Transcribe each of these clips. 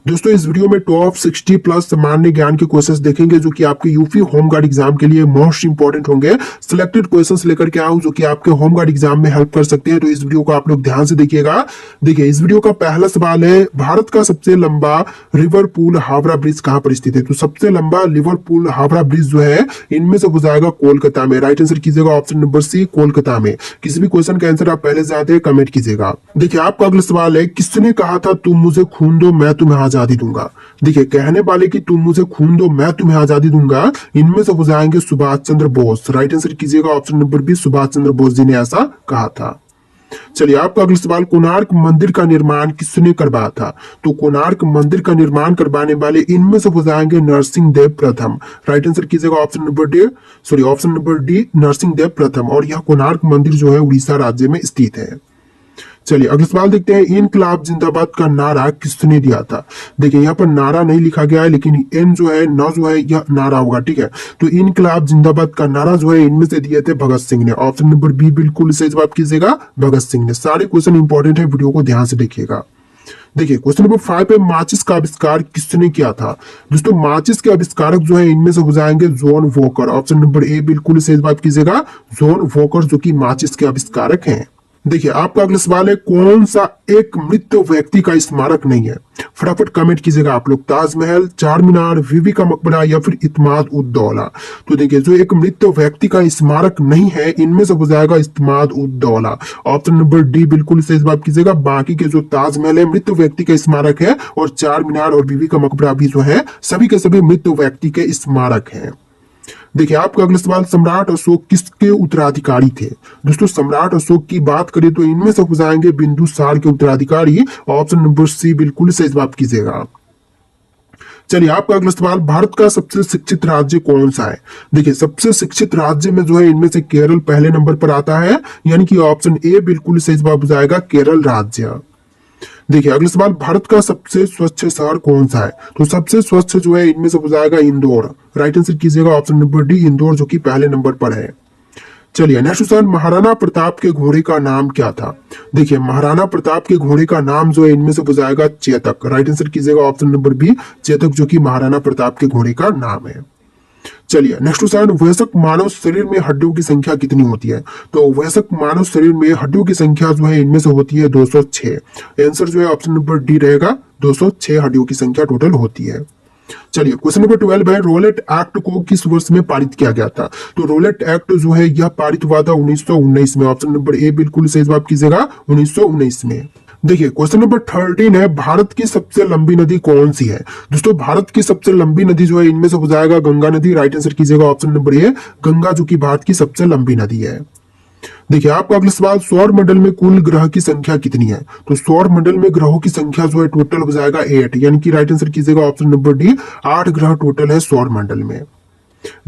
दोस्तों इस वीडियो में टॉप 60 प्लस सामान्य ज्ञान के क्वेश्चंस देखेंगे जो कि आपके यूपी होम गार्ड एग्जाम के लिए मोस्ट इंपॉर्टेंट होंगे। सिलेक्टेड क्वेश्चंस लेकर के आऊं जो कि आपके होम गार्ड एग्जाम में हेल्प कर सकते हैं, तो इस वीडियो को आप लोग ध्यान से देखिएगा। देखिए इस वीडियो का पहला सवाल है, भारत का सबसे लंबा लिवरपूल हावड़ा ब्रिज कहां पर स्थित है? तो सबसे लंबा लिवरपूल हावड़ा ब्रिज जो है इनमें से हो जाएगा कोलकाता में। राइट आंसर कीजिएगा ऑप्शन नंबर सी, कोलकाता में। किसी भी क्वेश्चन का आंसर आप पहले से जानते हैं कमेंट कीजिएगा। देखिए आपका अगला सवाल है, किसने कहा था तुम मुझे खून दो मैं तुम्हें आजादी दूंगा? देखिए कहने वाले कि तुम मुझे खून दो मैं तुम्हें आजादी दूंगा, इनमें से हो जाएंगे सुभाष चंद्र बोस। राइट आंसर कीजिएगा option number B, Subhash Chandra Bose ji ने ऐसा कहा था। चलिए आपका अगला सवाल, कोणार्क मंदिर का निर्माण किसने करवाया था? तो कोणार्क मंदिर का निर्माण करवाने वाले इनमें से हो जाएंगे नरसिंह देव प्रथम। राइट आंसर कीजिएगा option number D Narsingh Dev प्रथम। और यह कोणार्क मंदिर जो है उड़ीसा राज्य में स्थित है। चलिए अगला सवाल देखते हैं, इनकलाब जिंदाबाद का नारा किसने दिया था? देखिए यहाँ पर नारा नहीं लिखा गया है, लेकिन एन जो है न जो है यह नारा होगा, ठीक है। तो इनकलाब जिंदाबाद का नारा जो है इनमें से दिए थे भगत सिंह ने। ऑप्शन नंबर बी बिल्कुल सही जवाब कीजिएगा, भगत सिंह ने। सारे क्वेश्चन इंपॉर्टेंट है, वीडियो को ध्यान से देखिएगा। देखिए क्वेश्चन नंबर 5 पे, माचिस का आविष्कार किसने किया था? दोस्तों माचिस के आविष्कारक जो है इनमें से हो जाएंगे जॉन वॉकर। ऑप्शन नंबर ए बिल्कुल सही जवाब कीजिएगा, जॉन वॉकर जो कि माचिस के आविष्कारक हैं। देखिए आपका अगला सवाल है, कौन सा एक मृत व्यक्ति का स्मारक नहीं है? फटाफट कमेंट कीजिएगा आप लोग। ताजमहल, चार मीनार, बीबी का मकबरा या फिर इत्माद उद दौला। तो देखिए जो एक मृत व्यक्ति का स्मारक नहीं है इनमें से हो जाएगा इत्माद ud Daula. Option number D बिल्कुल सही जवाब कीजिएगा। बाकी के जो ताजमहल है मृत व्यक्ति का स्मारक है, और चार मीनार और बीबी का मकबरा भी जो है सभी के सभी मृत व्यक्ति के स्मारक है। देखिए आपका अगला सवाल, सम्राट अशोक किसके उत्तराधिकारी थे? दोस्तों सम्राट अशोक की बात करें तो इनमें से हो जाएंगे बिंदुसार के उत्तराधिकारी। ऑप्शन नंबर सी बिल्कुल सही जवाब कीजिएगा। चलिए आपका अगला सवाल, भारत का सबसे शिक्षित राज्य कौन सा है? देखिए सबसे शिक्षित राज्य में जो है इनमें से केरल पहले नंबर पर आता है, यानी कि ऑप्शन ए बिल्कुल सही जवाब हो जाएगा, केरल राज्य। देखिए अगला सवाल, भारत का सबसे स्वच्छ शहर कौन सा है? तो सबसे स्वच्छ जो है इनमें से हो जाएगा इंदौर। राइट आंसर कीजिएगा ऑप्शन नंबर डी, इंदौर जो कि पहले नंबर पर है। चलिए नेक्स्ट क्वेश्चन, महाराणा प्रताप के घोड़े का नाम क्या था? देखिए महाराणा प्रताप के घोड़े का नाम जो है इनमें से हो जाएगा चेतक। राइट आंसर कीजिएगा ऑप्शन नंबर बी, चेतक जो कि महाराणा प्रताप के घोड़े का नाम है। चलिए नेक्स्ट क्वेश्चन, वयस्क मानव शरीर में हड्डियों की संख्या कितनी होती है? तो वयस्क मानव शरीर में हड्डियों की संख्या जो है इनमें से होती है 206। आंसर जो है ऑप्शन नंबर डी रहेगा, 206 हड्डियों की संख्या टोटल होती है। चलिए क्वेश्चन नंबर 12 है, रोलेट एक्ट को किस वर्ष में पारित किया गया था? तो रोलेट एक्ट जो है यह पारित हुआ था 1919 में। ऑप्शन नंबर ए बिल्कुल सही जवाब कीजिएगा, 1919 में। देखिए क्वेश्चन नंबर 13 है, भारत की सबसे लंबी नदी कौन सी है? दोस्तों भारत की सबसे लंबी नदी जो है इनमें से हो जाएगा गंगा नदी। राइट आंसर कीजिएगा ऑप्शन नंबर ए, गंगा जो कि भारत की सबसे लंबी नदी है। देखिए आपका अगला सवाल, सौर मंडल में कुल ग्रह की संख्या कितनी है? तो सौर मंडल में ग्रहों की संख्या जो है टोटल हो जाएगा 8, यानी कि राइट आंसर कीजिएगा ऑप्शन नंबर डी, 8 ग्रह टोटल है सौर मंडल में।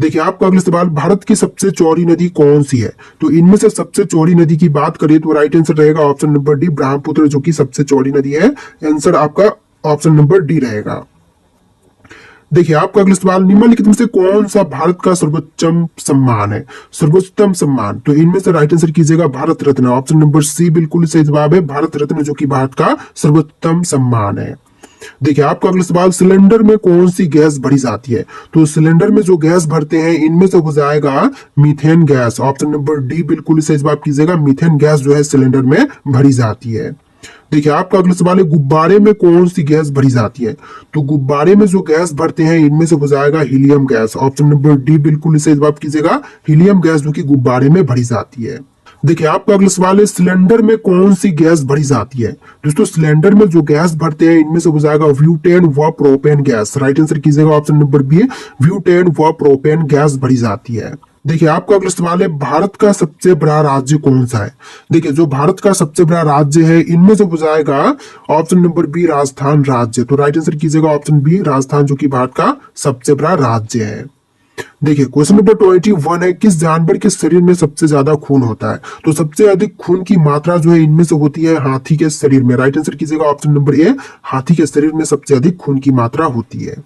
देखिए आपका अगला सवाल, भारत की सबसे चौड़ी नदी कौन सी है? तो इनमें से सबसे चौड़ी नदी की बात करें तो राइट आंसर रहेगा ऑप्शन नंबर डी, ब्रह्मपुत्र जो कि सबसे चौड़ी नदी है। आंसर आपका ऑप्शन नंबर डी रहेगा। देखिए आपका अगला सवाल, निम्नलिखित में से कौन सा भारत का सर्वोच्चम सम्मान है? सर्वोच्चतम सम्मान, तो इनमें से राइट आंसर कीजिएगा Bharat Ratna. Option number C बिल्कुल सही जवाब है, भारत रत्न जो कि भारत का सर्वोच्चतम सम्मान है। देखिए आपका अगला सवाल, सिलेंडर में कौन सी गैस भरी जाती है? तो सिलेंडर में जो गैस भरते हैं इनमें से हो जाएगा methane gas. Option number D बिल्कुल सही जवाब कीजिएगा, मीथेन गैस जो है सिलेंडर में भरी जाती है। देखिए आपका अगला सवाल है, गुब्बारे में कौन सी गैस भरी जाती है? तो गुब्बारे में जो गैस भरते हैं इनमें से हो जाएगा helium gas. Option number D बिल्कुल सही जवाब कीजिएगा, हीलियम गैस जो कि गुब्बारे में भरी जाती है। देखिए आपका अगला सवाल है, सिलेंडर में कौन सी गैस भरी जाती है? दोस्तों सिलेंडर में जो गैस भरते हैं इनमें से हो जाएगा ब्यूटेन व प्रोपेन गैस। राइट आंसर कीजिएगा ऑप्शन नंबर बी, ब्यूटेन व प्रोपेन गैस भरी जाती है। देखिए आपका अगला सवाल है, भारत का सबसे बड़ा राज्य कौन सा है? देखिए जो भारत का सबसे बड़ा राज्य है इनमें से हो जाएगा ऑप्शन नंबर बी, राजस्थान राज्य। तो राइट आंसर कीजिएगा ऑप्शन बी, राजस्थान जो कि भारत का सबसे बड़ा राज्य है। देखिए क्वेश्चन नंबर 21 है, किस जानवर के शरीर में सबसे ज्यादा खून होता है? तो सबसे अधिक खून की मात्रा जो है इनमें से होती है हाथी के शरीर में। राइट आंसर कीजिएगा ऑप्शन नंबर ए, हाथी के शरीर में सबसे अधिक खून की मात्रा होती है।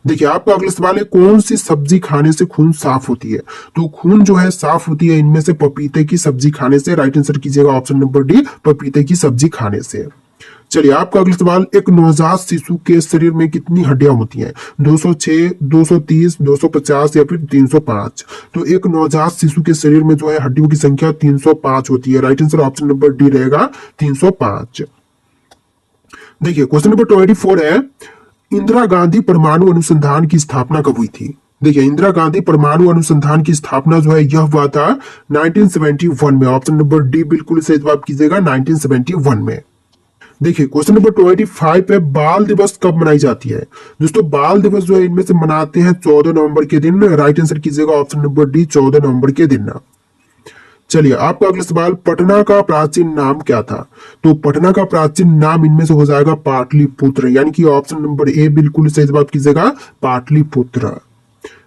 देखिए आपका अगला सवाल है, कौन सी सब्जी खाने से खून साफ होती है? तो खून जो है साफ होती है इनमें से पपीते की सब्जी खाने से। राइट आंसर कीजिएगा ऑप्शन नंबर डी, पपीते की सब्जी खाने से। चलिए आपका अगला सवाल, एक नवजात शिशु के शरीर में कितनी हड्डियां होती हैं? 206, 230, 250 या फिर 305? तो एक नवजात शिशु के शरीर में जो है हड्डियों की संख्या 305 होती है। Right answer option number D रहेगा 305। देखिए क्वेश्चन नंबर 24 है, इंदिरा गांधी परमाणु अनुसंधान की स्थापना कब हुई थी? देखिए इंदिरा गांधी परमाणु अनुसंधान की स्थापना जो है यह हुआ था 1971 में। ऑप्शन नंबर डी बिल्कुल सही जवाब कीजिएगा, 1971 में। देखिए क्वेश्चन नंबर 25 है, बाल दिवस कब मनाई जाती है? दोस्तों बाल दिवस जो है इनमें से मनाते हैं 14 नवंबर के दिन। राइट आंसर कीजिएगा ऑप्शन नंबर डी, 14 नवंबर के दिन। चलिए आपका अगला सवाल, पटना का प्राचीन नाम क्या था? तो पटना का प्राचीन नाम इनमें से हो जाएगा पाटलिपुत्र, यानी कि ऑप्शन नंबर ए बिल्कुल सही जवाब कीजिएगा, पाटलिपुत्र।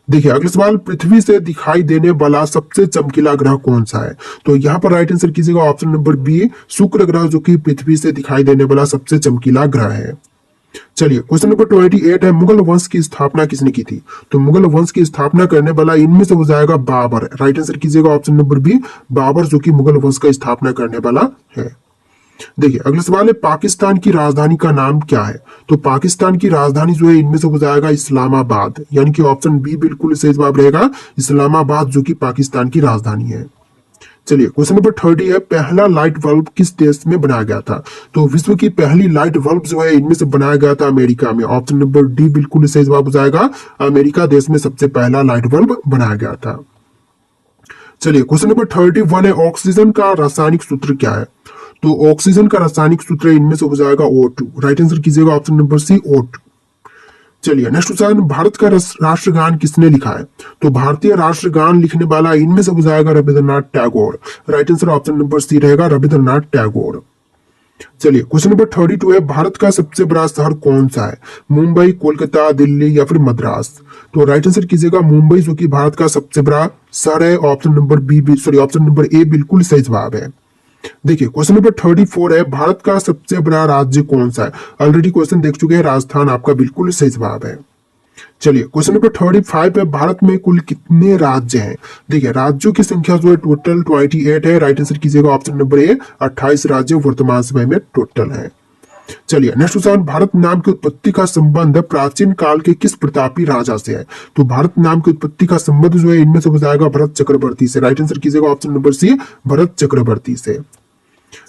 देखिए अगला सवाल, पृथ्वी से दिखाई देने वाला सबसे चमकीला ग्रह कौन सा है? तो यहाँ पर राइट आंसर कीजिएगा ऑप्शन नंबर बी, शुक्र ग्रह, जो कि पृथ्वी से दिखाई देने वाला सबसे चमकीला ग्रह है। चलिए क्वेश्चन नंबर 28 है, मुगल वंश की स्थापना किसने की थी? तो मुगल वंश की स्थापना करने वाला इनमें से हो जाएगा बाबर। राइट आंसर कीजिएगा ऑप्शन नंबर बी, बाबर, जो कि मुगल वंश का स्थापना करने वाला है। देखिए अगला सवाल है, पाकिस्तान की राजधानी का नाम क्या है? तो पाकिस्तान की राजधानी जो है इनमें से हो जाएगा इस्लामाबाद, यानी कि ऑप्शन बी बिल्कुल सही जवाब रहेगा, इस्लामाबाद, जो कि पाकिस्तान की राजधानी है। चलिए क्वेश्चन नंबर 30 है, पहला लाइट बल्ब किस देश में बनाया गया था? तो विश्व की पहली लाइट बल्ब जो है इनमें से बनाया गया था अमेरिका में। ऑप्शन नंबर डी बिल्कुल सही जवाब हो जाएगा, अमेरिका देश में सबसे पहला लाइट बल्ब बनाया गया था। चलिए क्वेश्चन नंबर 31 है, ऑक्सीजन का रासायनिक सूत्र क्या है? तो ऑक्सीजन का रासायनिक सूत्र इनमें से हो जाएगा O2। राइट आंसर कीजिएगा ऑप्शन नंबर सी, O2। चलिए नेक्स्ट क्वेश्चन, भारत का राष्ट्रगान किसने लिखा है? तो भारतीय राष्ट्रगान लिखने वाला इनमें से हो जाएगा Rabindranath Tagore. Right answer option number C रहेगा, रविंद्रनाथ टैगोर। चलिए क्वेश्चन नंबर 32 है, भारत का सबसे बड़ा शहर कौन सा है? मुंबई, कोलकाता, दिल्ली या फिर मद्रास? तो राइट आंसर कीजिएगा मुंबई, जो कि भारत का सबसे बड़ा शहर है। ऑप्शन नंबर ऑप्शन नंबर ए बिल्कुल सही जवाब है। देखिए क्वेश्चन नंबर 34 है, भारत का सबसे बड़ा राज्य कौन सा है? ऑलरेडी क्वेश्चन देख चुके हैं, राजस्थान आपका बिल्कुल सही जवाब है। चलिए क्वेश्चन नंबर 35 है, भारत में कुल कितने राज्य हैं? देखिए राज्यों की संख्या जो है टोटल 28 है। राइट आंसर कीजिएगा ऑप्शन नंबर ए, 28 राज्य वर्तमान समय में टोटल है। चलिए नेक्स्ट क्वेश्चन, भारत नाम की उत्पत्ति का संबंध प्राचीन काल के किस प्रतापी राजा से है? तो भारत नाम की उत्पत्ति का संबंध जो है इनमें से हो जाएगा भरत चक्रवर्ती से। राइट आंसर कीजिएगा ऑप्शन नंबर सी, भरत चक्रवर्ती से।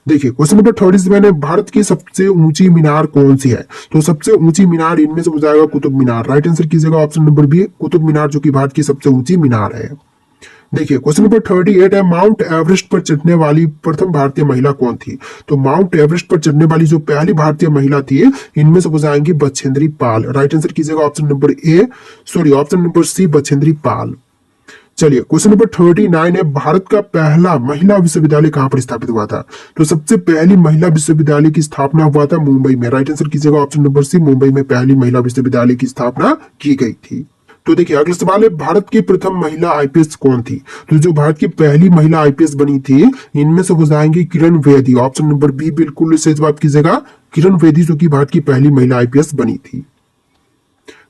देखिए क्वेश्चन नंबर 37 है, भारत की सबसे ऊंची मीनार कौन सी है? तो सबसे ऊंची मीनार इनमें से हो जाएगा कुतुब मीनार। राइट आंसर कीजिएगा option number B, Qutub Minar, जो कि भारत की सबसे ऊंची मीनार है। देखिए क्वेश्चन नंबर 38 है, माउंट एवरेस्ट पर चढ़ने वाली प्रथम भारतीय महिला कौन थी? तो माउंट एवरेस्ट पर चढ़ने वाली जो पहली भारतीय महिला थी इनमें से हो जाएंगी बछेंद्री पाल। राइट आंसर कीजिएगा option number option number C, Bachendri Pal. चलिए क्वेश्चन नंबर 39 है, भारत का पहला महिला विश्वविद्यालय कहां पर स्थापित हुआ था? तो सबसे पहली महिला विश्वविद्यालय की स्थापना हुआ था मुंबई में। राइट आंसर कीजिएगा ऑप्शन नंबर सी, मुंबई में पहली महिला विश्वविद्यालय की स्थापना की गई थी। तो देखिए अगला सवाल है, भारत की प्रथम महिला आईपीएस कौन थी? तो जो भारत की पहली महिला आईपीएस बनी थी इनमें से हो जाएंगी Kiran Bedi. Option number B बिल्कुल सही जवाब कीजिएगा, किरण बेदी, जो कि भारत की पहली महिला आईपीएस बनी थी।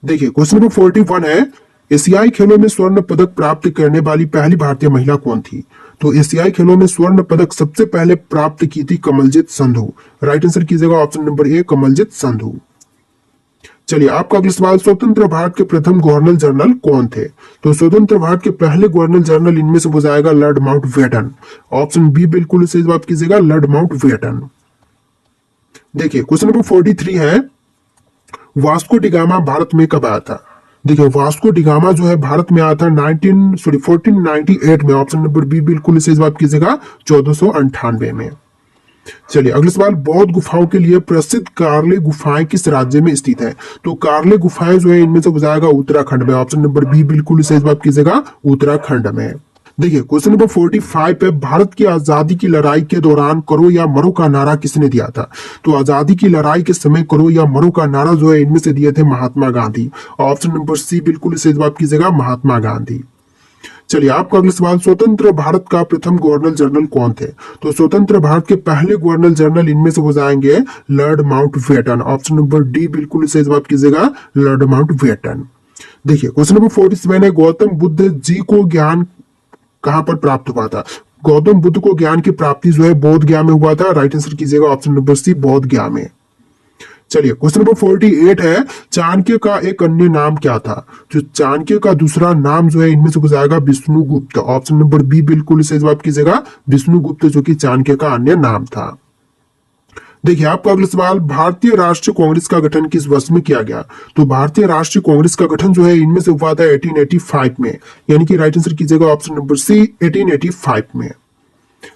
देखिए क्वेश्चन नंबर 41 है, एशियाई खेलों में स्वर्ण पदक प्राप्त करने वाली पहली भारतीय महिला कौन थी? तो एशियाई खेलों में स्वर्ण पदक सबसे पहले प्राप्त की थी कमलजीत संधू। राइट आंसर कीजिएगा option number A, Kamaljeet Sandhu. चलिए आपका अगला सवाल, स्वतंत्र भारत के प्रथम गवर्नर जनरल कौन थे? तो स्वतंत्र भारत के पहले गवर्नर जनरल इनमें से हो जाएगा लॉर्ड माउंटबेटन। ऑप्शन बी बिल्कुल सही जवाब कीजिएगा, लॉर्ड माउंटबेटन। देखिए क्वेश्चन नंबर 43 है, वास्को डिगामा भारत में कब आया था? देखिए वास्को डिगामा जो है भारत में आया था 1498 में। ऑप्शन नंबर बी बिल्कुल सही जवाब कीजिएगा, 1498 में। चलिए अगला सवाल, बौद्ध गुफाओं के लिए प्रसिद्ध कार्ले गुफाएं किस राज्य में स्थित है? तो कार्ले गुफाएं जो है इनमें से हो जाएगा उत्तराखंड में। ऑप्शन नंबर बी बिल्कुल सही जवाब कीजिएगा, उत्तराखंड में। देखिए क्वेश्चन नंबर 45 है, भारत की आजादी की लड़ाई के दौरान करो या मरो का नारा किसने दिया था? तो आजादी की लड़ाई के समय करो या मरो का नारा जो है इनमें से दिए थे Mahatma Gandhi. Option number C बिल्कुल सही जवाब कीजिएगा, महात्मा गांधी। चलिए आपका अगला सवाल, स्वतंत्र भारत का प्रथम गवर्नर जनरल कौन थे? तो स्वतंत्र भारत के पहले गवर्नर जनरल इनमें से हो जाएंगे Lord Mountbatten. Option number D बिल्कुल सही जवाब कीजिएगा, लॉर्ड माउंटबेटन। देखिए क्वेश्चन नंबर 47 है, गौतम बुद्ध जी को ज्ञान कहां पर प्राप्त हुआ था? गौतम बुद्ध को ज्ञान की प्राप्ति जो है बोध गया में हुआ था। राइट आंसर कीजिएगा ऑप्शन नंबर सी, बोध गया में। चलिए क्वेश्चन नंबर 48 है, चाणक्य का एक अन्य नाम क्या था? जो चाणक्य का दूसरा नाम जो है इनमें से हो जाएगा विष्णुगुप्त। ऑप्शन नंबर बी बिल्कुल सही जवाब कीजिएगा, विष्णुगुप्त जो कि चाणक्य का अन्य नाम था। देखिए आपका अगला सवाल, भारतीय राष्ट्रीय कांग्रेस का गठन किस वर्ष में किया गया? तो भारतीय राष्ट्रीय कांग्रेस का गठन जो है इनमें से हुआ था 1885 में, यानी कि राइट आंसर कीजिएगा ऑप्शन नंबर सी 1885 में।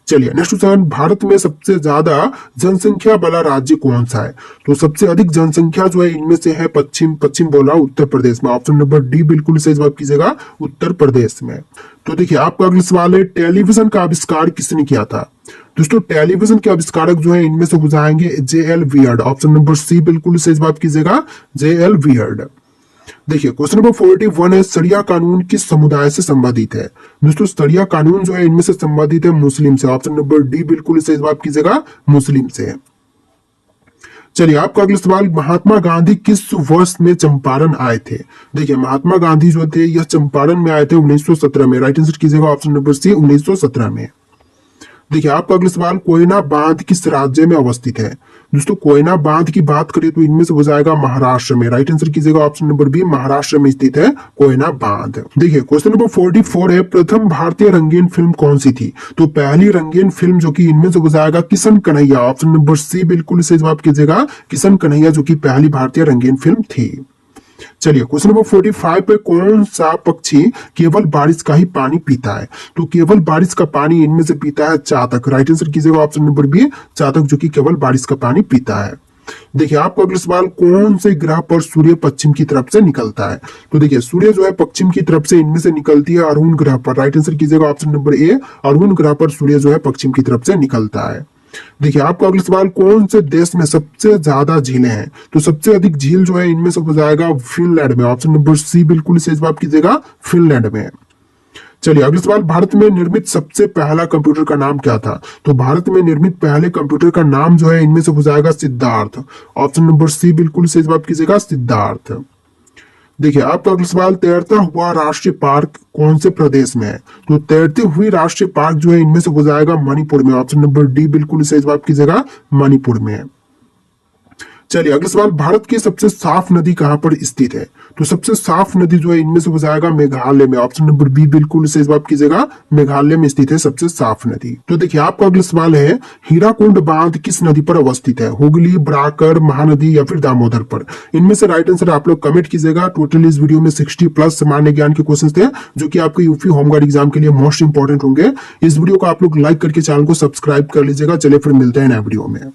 चलिए नेक्स्ट क्वेश्चन, भारत में सबसे ज्यादा जनसंख्या वाला राज्य कौन सा है? तो सबसे अधिक जनसंख्या जो है इनमें से है पश्चिम बोला उत्तर प्रदेश में। ऑप्शन नंबर डी बिल्कुल सही जवाब कीजिएगा, उत्तर प्रदेश में। तो देखिए आपका अगला सवाल है, टेलीविजन का आविष्कार किसने किया था? दोस्तों टेलीविजन के आविष्कारक जो है इनमें से हो जाएंगे J.L. Weird. Option number C बिल्कुल सही जवाब कीजिएगा, J.L. वियर्ड। देखिए क्वेश्चन नंबर 41 है, शरिया कानून किस समुदाय से संबंधित है? दोस्तों शरिया कानून जो है इनमें से संबंधित है मुस्लिम से। ऑप्शन नंबर डी बिल्कुल सही जवाब कीजिएगा, मुस्लिम से। चलिए आपका अगला सवाल, महात्मा गांधी किस वर्ष में चंपारण आए थे? देखिए महात्मा गांधी जो थे यह चंपारण में आए थे 1917 में। राइट आंसर कीजिएगा ऑप्शन नंबर सी 1917 में। देखिए आपका अगला सवाल, कोयना बांध किस राज्य में अवस्थित है? दोस्तों कोयना बांध की बात करें तो इनमें से हो जाएगा महाराष्ट्र में। राइट आंसर कीजिएगा ऑप्शन नंबर बी, महाराष्ट्र में स्थित है कोयना बांध। देखिए क्वेश्चन नंबर 44 है, प्रथम भारतीय रंगीन फिल्म कौन सी थी? तो पहली रंगीन फिल्म जो कि इनमें से हो जाएगा Kishan Kanhaiya. Option number C बिल्कुल सही जवाब कीजिएगा, किशन कन्हैया जो कि पहली भारतीय रंगीन फिल्म थी। चलिए क्वेश्चन नंबर 45 पे, कौन सा पक्षी केवल बारिश का ही पानी पीता है? तो केवल बारिश का पानी इनमें से पीता है चातक। राइट आंसर कीजिएगा ऑप्शन नंबर बी, चातक जो कि केवल बारिश का पानी पीता है। देखिए आपका अगला सवाल, कौन से ग्रह पर सूर्य पश्चिम की तरफ से निकलता है? तो देखिए सूर्य जो है पश्चिम की तरफ से इनमें से निकलती है अरुण ग्रह पर। राइट आंसर कीजिएगा ऑप्शन नंबर ए, अरुण ग्रह पर सूर्य जो है पश्चिम की तरफ से निकलता है। देखिए आपका अगला सवाल, कौन से देश में सबसे ज्यादा झीलें हैं? तो सबसे अधिक झील जो है इनमें से हो जाएगा फिनलैंड में। ऑप्शन नंबर सी बिल्कुल सही जवाब कीजिएगा, फिनलैंड में। चलिए अगला सवाल, भारत में निर्मित सबसे पहला कंप्यूटर का नाम क्या था? तो भारत में निर्मित पहले कंप्यूटर का नाम जो है इनमें से हो जाएगा सिद्धार्थ। ऑप्शन नंबर सी बिल्कुल सही जवाब कीजिएगा, सिद्धार्थ। देखिए आपका अगला सवाल, तैरता हुआ राष्ट्रीय पार्क कौन से प्रदेश में है? तो तैरती हुई राष्ट्रीय पार्क जो है इनमें से हो जाएगा मणिपुर में। ऑप्शन नंबर डी बिल्कुल सही जवाब कीजिएगा, मणिपुर में। चलिए अगला सवाल, भारत की सबसे साफ नदी कहां पर स्थित है? तो सबसे साफ नदी जो है इनमें से हो जाएगा मेघालय में। ऑप्शन नंबर बी बिल्कुल सही जवाब कीजिएगा, मेघालय में स्थित है सबसे साफ नदी। तो देखिए आपका अगला सवाल है, हीराकुंड बांध किस नदी पर अवस्थित है? हुगली, बराकर, महानदी या फिर दामोदर पर? इनमें से राइट आंसर आप लोग कमेंट कीजिएगा। टोटल इस वीडियो में 60+ सामान्य ज्ञान के क्वेश्चन थे जो कि आपके यूपी होमगार्ड एग्जाम के लिए मोस्ट इंपॉर्टेंट होंगे। इस वीडियो को आप लोग लाइक करके चैनल को सब्सक्राइब कर लीजिएगा। चलिए फिर मिलते हैं नए वीडियो में।